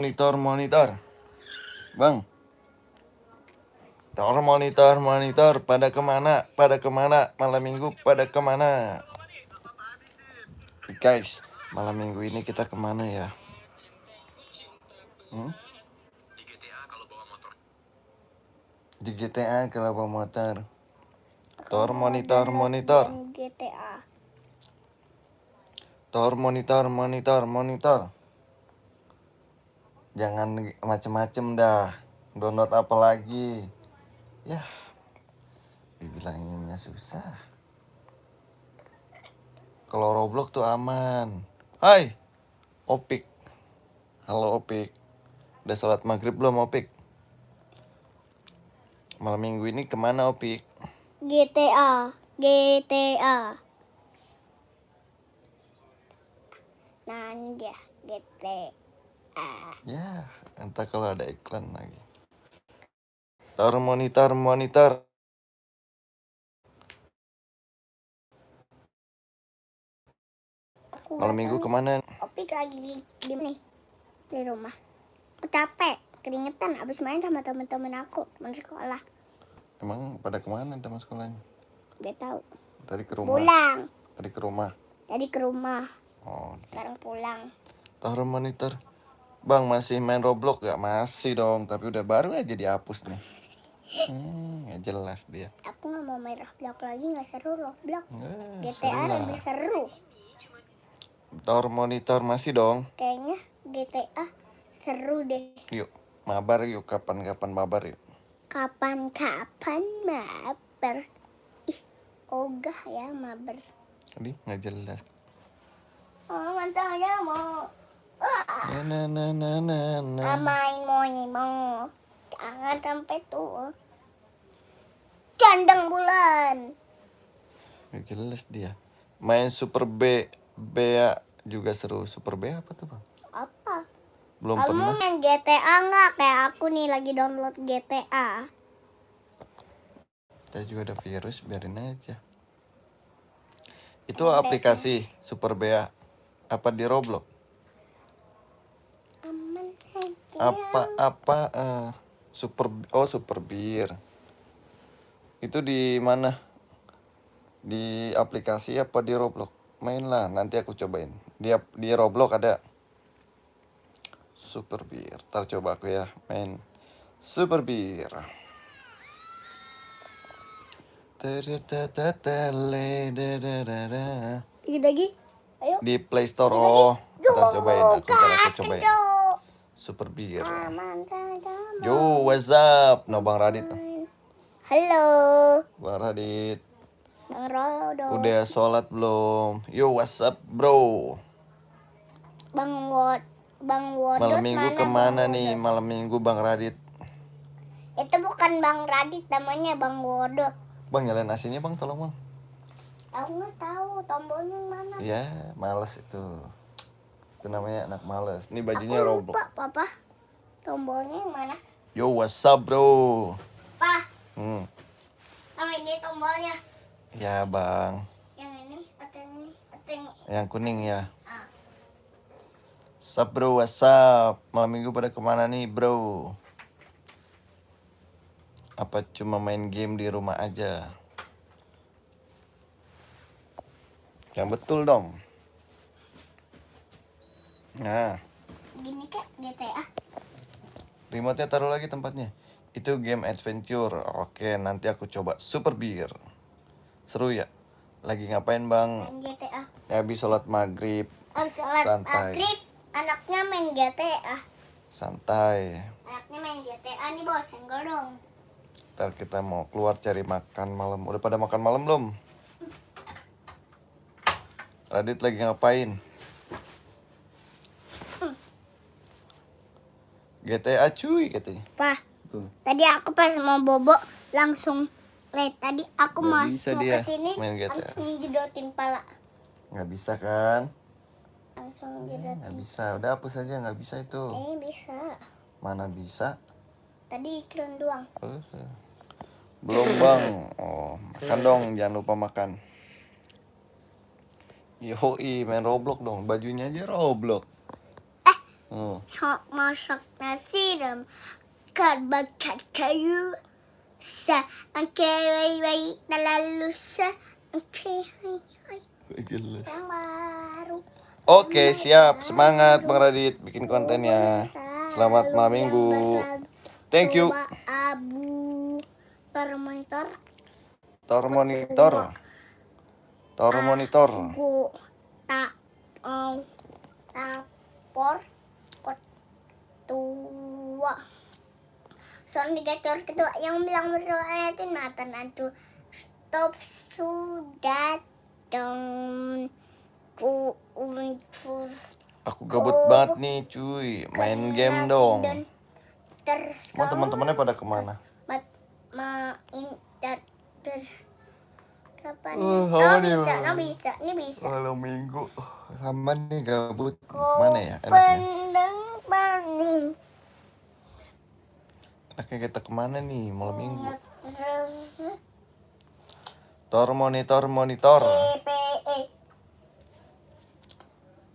Monitor. Bang. Monitor. Pada kemana? Malam minggu pada kemana? Guys, malam minggu ini kita kemana ya? Di GTA kalau bawa motor. Monitor. GTA. Monitor. Jangan macem-macem dah. Download apa lagi? Ya, dibilanginnya susah. Kalau Roblox tuh aman. Hai, Opik. Halo Opik. Udah sholat maghrib belum Opik? Malam minggu ini kemana Opik? GTA. Nanda GTA. Ya, entah kalau ada iklan lagi. Monitor. Malam minggu kemana? Opik lagi di rumah. Aku capek, keringetan abis main sama teman-teman aku, teman sekolah. Emang pada kemana teman sekolahnya? Gak tahu. Tadi ke rumah. Pulang. Tadi ke rumah. Oh. Sekarang pulang. Monitor. Bang masih main Roblox gak? Masih dong, tapi udah baru aja dihapus nih. Gak jelas dia. Aku gak mau main Roblox lagi, gak seru Roblox. seru GTA lah. lebih seru. Monitor masih dong. Kayaknya GTA seru deh. Yuk, mabar yuk. Kapan-kapan mabar yuk. Kapan-kapan mabar. Ih, ogah ya mabar. Tadi gak jelas. Oh, matanya mau. Nah. Main mau. Jangan sampai tuh. Candang bulan. Gak jelas dia. Main Super Bea juga seru. Super Bea apa tuh bang? Apa? Belum Kamu pernah. main GTA nggak? Kayak aku nih lagi download GTA. Kita juga ada virus, biarin aja. Itu aplikasi Super Bea. Apa di Roblox? Aman aja. Super Beer. Itu di mana? Di aplikasi apa di Roblox? Main lah, nanti aku cobain. Di Roblox ada Super Beer. Ntar coba aku ya main Super Beer. Lagi. Ayo. Di Play Store. Oh, ntar cobain. Aku cobain. Super Beer. Yo, what's up? No, Bang Radit. Halo. Bang Radit. Bang Rodo. Udah sholat belum? Yo, what's up, bro? Bang Wodot. Malam minggu kemana nih? Malam minggu Bang Radit. Itu bukan Bang Radit, namanya Bang Wodot. Bang, nyalain AC-nya bang, tolong bang. Aku nggak tahu tombolnya yang mana. Ya, males itu. Itu namanya anak males. Ini bajunya Roblox. Lupa, Papa. Tombolnya yang mana? Yo, what's up, bro? Pa. Oh, ini tombolnya. Ya, bang. Yang ini atau yang ini? Atau yang... Yang kuning ya. Sup, bro, what's up? Malam minggu pada kemana nih, bro? Apa cuma main game di rumah aja? Yang betul dong. Nah. Gini kek GTA. Remote-nya taruh lagi tempatnya. Itu game adventure. Oke, nanti aku coba Super Beer. Seru ya? Lagi ngapain bang? Main GTA. Habis sholat maghrib. Sholat santai. maghrib. Anaknya main GTA. Santai. Anaknya main GTA nih bos, senggol dong. Ntar kita mau keluar cari makan malam. Udah pada makan malam belum? Radit lagi ngapain? GTA cuy katanya. Pak, tadi aku pas mau bobo langsung tadi aku masuk ke sini langsung jedotin pala. Nggak bisa kan? Langsung jedotin. Nggak bisa, udah hapus aja, nggak bisa itu. Bisa. Mana bisa? Tadi iklan doang. Belum bang. Oh, makan dong, jangan lupa makan. Yoi, main Roblox dong, bajunya aja Roblox. Sok masak nasi bakar kayu. Wai terlalu Jelas. yang baru. Oke, siap. Semangat Bang Radit bikin kontennya. Selamat malam minggu. Thank you. Coba abu termonitor. Monitor. Aku tak mau lapor ketua. Soalnya gacor ketua yang bilang berdoa itu Nathan itu stop sudah dong ku uncur. Aku gabut banget nih cuy. Main game dong. Mau teman-temannya pada kemana? Main kapan? Ini bisa. Malam minggu. Sama nih gabut. Mana ya enaknya? Enaknya kita kemana nih malam minggu? Monitor. PPE.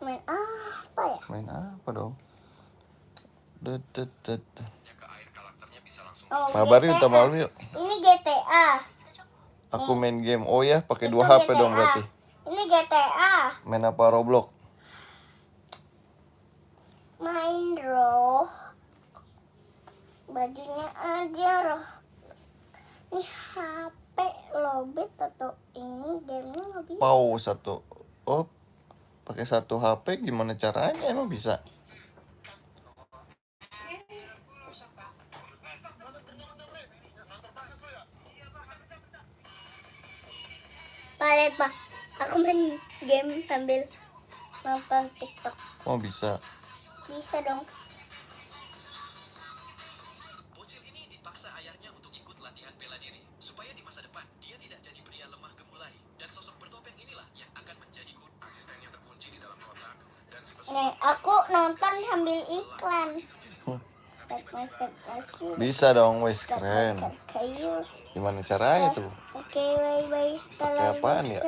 Main apa ya? Main apa dong? Kabari GTA. minta malam yuk. Ini GTA. Aku main game. Oh ya, pakai Itu 2 HP GTA. dong berarti. Ini GTA. Main apa Roblox? Main roh. Bajunya aja roh. Ini HP lobet atau ini gamenya nggak bisa. Pau satu. Oh, pakai 1 HP gimana caranya? Emang bisa? Pak, aku main game sambil nonton TikTok. Oh bisa. Bisa dong. Bocil ini dipaksa ayahnya untuk ikut latihan bela diri supaya di masa depan dia tidak jadi pria lemah gemulai, dan sosok bertopeng inilah yang akan menjadi guru. Asistennya terkunci di dalam kotak dan si pesulap. Nih, aku nonton sambil iklan. Step masih. Bisa dong, wes keren. Kayu. Gimana caranya tuh? Oke, bye setelah apaan ya?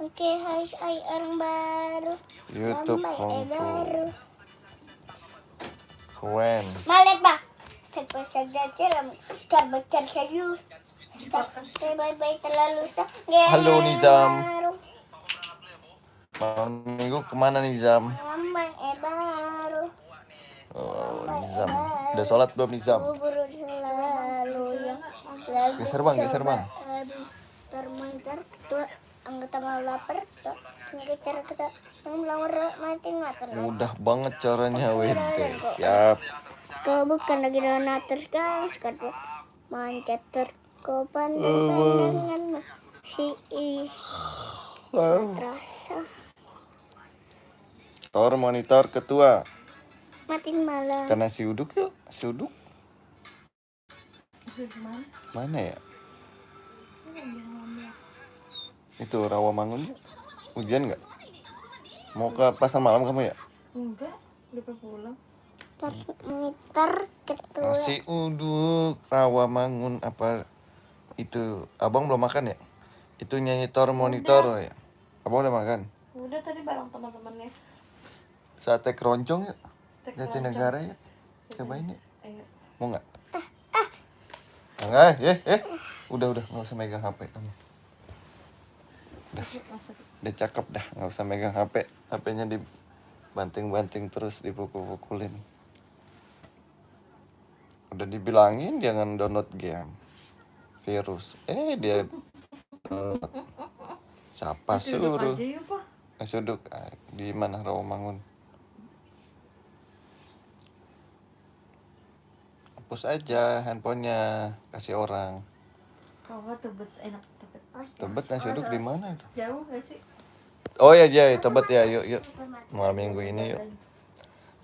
Oke, hai orang baru. YouTube Lambai, Kungfu. baru. Keren. Malik, Pak. Saja siram bakar kayu. Bye terlalu Halo, Nizam. Baru. Malam minggu kemana Nizam? Lambai, baru. Oh, Nizam. Udah sholat belum Nizam? Bubur selalu yang Geser bang. Termentar ketua anggota mau lapar cara kita melamar mati makan. Mudah banget caranya Wente. Siap. Kau bukan lagi donatur kan sekarang mancat kau pandangan si terasa Monitor ketua. matiin malam. Karena si Uduk yuk. Si Uduk. Mana ya? Itu Rawamangun yuk. Hujan nggak? Mau ke pasar malam kamu ya? Enggak, udah pulang. Monitor ketua. Si Uduk Rawamangun apa itu? Abang belum makan ya? Itu nyanyi monitor ya? Abang udah makan? Udah tadi bareng teman-temannya. Sate keroncong yuk. Tek Jatinegara ya. Cobain ya. Ayo. Mau nggak? Enggak, udah nggak usah megang HP kamu. Udah cakep dah, nggak usah megang HP. HP-nya dibanting-banting terus, dipukul-pukulin. Udah dibilangin jangan download game virus. Dia download. Siapa suruh? Aja yuk, Pak. Suduk di mana Rawamangun? Hapus aja handphonenya, kasih orang. Kalau Tebet enak Tebet. Tebet nasi uduk di mana itu? Jauh gak sih? Oh ya Tebet ya, yuk. Malam minggu ini yuk.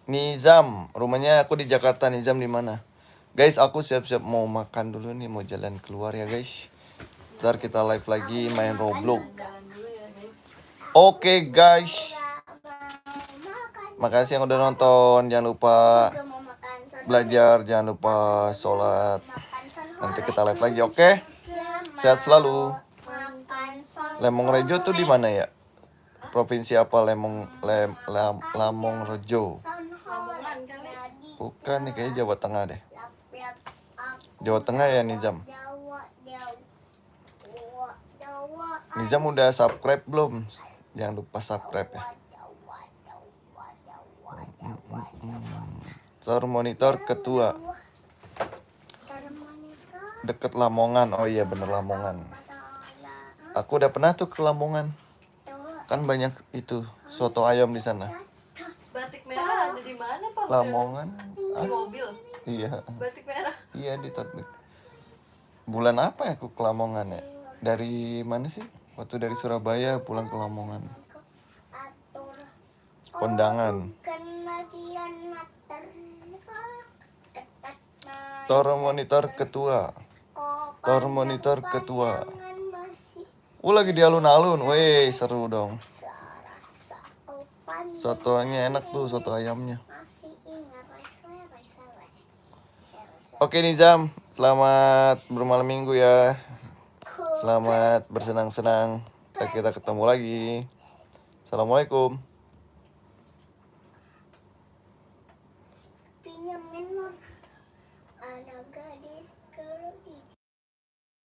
Nizam, rumahnya aku di Jakarta. Nizam di mana? Guys, aku siap-siap mau makan dulu nih, mau jalan keluar ya guys. Ntar kita live lagi main Roblox. Oke guys. Makasih yang udah nonton. Jangan lupa belajar, jangan lupa sholat. Nanti kita live lagi, oke? Sehat selalu. Lemong Rejo tuh di mana ya? Provinsi apa Lamong Rejo? Lamongan. Bukan nih, kayaknya Jawa Tengah deh. lap lap aku Jawa Tengah ya Nizam. Jawa Jawa Nizam udah subscribe belum? Jangan lupa subscribe ya. Tor monitor ketua deket Lamongan. Oh iya bener Lamongan. Aku udah pernah tuh ke Lamongan. Kan banyak itu soto ayam di sana. Batik merah ada di mana, Pak? Lamongan. Di mobil. Iya. Batik merah. Iya di Tatbik. Bulan apa ya aku ke Lamongan ya? Dari mana sih? Waktu dari Surabaya pulang ke Lamongan. Kondangan. Tor monitor ketua. Tor monitor ketua. Lagi di alun-alun. Weh, seru dong. Sotonya enak tuh, soto ayamnya. Oke Nizam, selamat bermalam minggu ya. Selamat bersenang-senang. Kita ketemu lagi. Assalamualaikum.